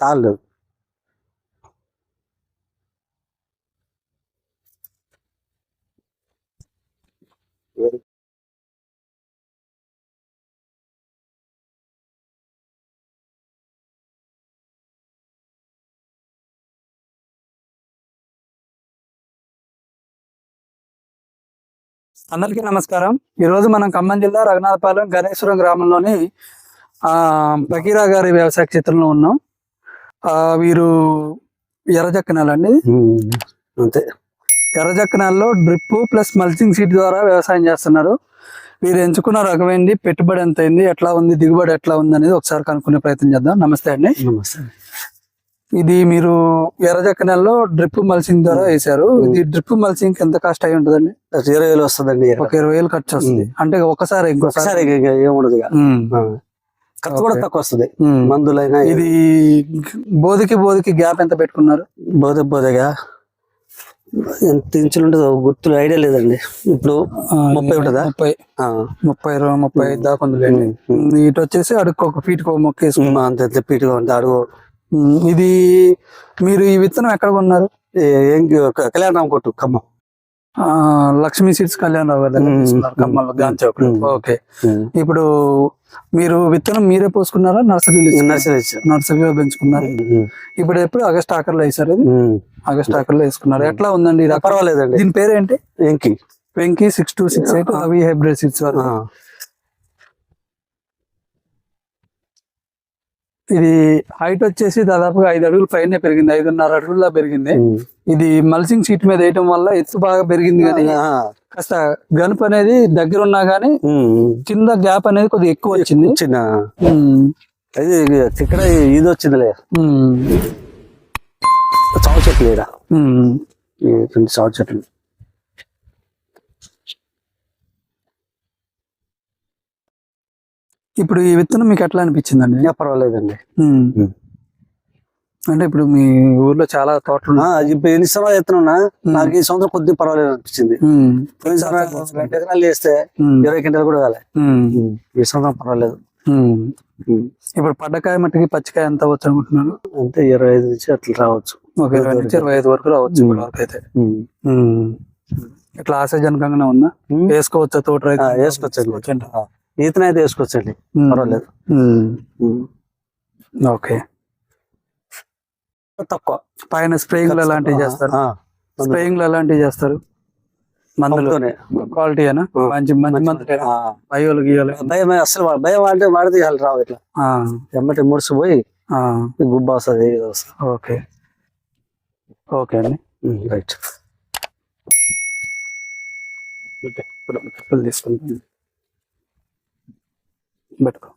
తాళ్ళు అందరికీ నమస్కారం. ఈరోజు మనం ఖమ్మం జిల్లా రఘునాథపాలెం గణేశ్వరం గ్రామంలోని ఫకీరా గారి వ్యవసాయ క్షేత్రంలో ఉన్నాం. వీరు ఎర్రజక్కనాలండి. అంతే, ఎర్రజక్కనాల్లో డ్రిప్ ప్లస్ మల్చింగ్ సీట్ ద్వారా వ్యవసాయం చేస్తున్నారు. వీరు ఎంచుకున్న రకమైంది, పెట్టుబడి ఎంత అయింది, ఎట్లా ఉంది, దిగుబడి ఎట్లా ఉంది అనేది ఒకసారి కనుక్కునే ప్రయత్నం చేద్దాం. నమస్తే అండి. నమస్తే. ఇది మీరు ఎర్రజక్కనాల్లో డ్రిప్ మల్చింగ్ ద్వారా వేసారు. ఇది డ్రిప్ మల్చింగ్ ఎంత కాస్ట్ అయి ఉంటుందండి? 20,000 వస్తుందండి. ఒక 20,000 ఖర్చు వస్తుంది. అంటే ఒకసారి ఇంకోసారి ఏముండదు, ఖర్చు కూడా తక్కువ వస్తుంది. మందులైనా. ఇది బోధికి గ్యాప్ ఎంత పెట్టుకున్నారు? బోధగా ఎంత ఇంచులు ఉంటుందో గుర్తులు ఐడియా లేదండి. ఇప్పుడు 30 ఉంటుందా? 30 దాకా ఉంది. ఇటు వచ్చేసి అడుగు ఒక ఫీట్ మొక్క వేసుకున్నాం. అంత ఫీట్గా ఉంటుంది అడుగు. ఇది మీరు ఈ విత్తనం ఎక్కడ కొన్నారు? కళ్యాణరామ్ కొట్టు, ఖమ్మం. లక్ష్మీ సీడ్స్ కళ్యాణరావు గారి దగ్గర తీసుకున్నారు, ఖమ్మంలో గాంధీ చౌక్. ఓకే. ఇప్పుడు మీరు విత్తనం మీరే పోసుకున్నారా? నర్సరీలో పెంచుకున్నారు. ఇప్పుడు ఎప్పుడు ఆగస్ట్ ఆఖరిలో వేసారు? ఆగస్ట్ ఆఖరిలో వేసుకున్నారు. ఎట్లా ఉందండి? పర్వాలేదండి. దీని పేరేంటి? వెంకీ 6268 అవి హైబ్రిడ్ సీడ్స్. ఇది హైట్ వచ్చేసి దాదాపుగా 5 అడుగుల పైన పెరిగింది, 5.5 అడుగుల పెరిగింది. ఇది మల్చింగ్ షీట్ మీద వేయటం వల్ల ఎత్తు బాగా పెరిగింది, కానీ కాస్త గనుపు అనేది దగ్గర ఉన్నా గానీ కింద గ్యాప్ అనేది కొద్దిగా ఎక్కువ వచ్చింది. ఇక్కడ ఇది వచ్చిందిలే, చావు చెట్లు లేరా, చావు చెట్లు. ఇప్పుడు ఈ విత్తనం మీకు ఎట్లా అనిపించిందండి? పర్వాలేదండి. అంటే ఇప్పుడు మీ ఊర్లో చాలా తోటలు, ఇప్పుడు ఎన్ని సంవత్సరాలు ఎత్తున్నా నాకు ఈ సంవత్సరం కొద్దిగా పర్వాలేదు అనిపించింది. 2 ఎకరాలు వేస్తే 20 క్వింటాలు కూడా కాలే. ఈ సంవత్సరం పర్వాలేదు. ఇప్పుడు పడ్డకాయ మట్టికి పచ్చికాయ ఎంత వచ్చు అనుకుంటున్నారు? అంటే 25 నుంచి అట్లా రావచ్చు. ఒక 20 నుంచి 25 వరకు రావచ్చు. అయితే ఇట్లా ఆశాజనకంగానే ఉందా? వేసుకోవచ్చా? తోట రైతు వేసుకోవచ్చు. ఈతన అయితే వేసుకోవచ్చండి, పర్వాలేదు. ఓకే. తక్కువ పైన స్ప్రేయింగ్లు ఎలాంటివి చేస్తారు? స్ప్రేయింగ్లు ఎలాంటివి చేస్తారు? మందులు క్వాలిటీ అయినా మంచి మందులు బయోలు గీయాలి? భయం అసలు భయం అంటే వాడితే రావు. ఇట్లా ఎమ్మటి ముడిసిపోయి గుబ్బ వస్తుంది. ఓకే ఓకే అండి, రైట్. తీసుకుంటాం, పెట్టుకో.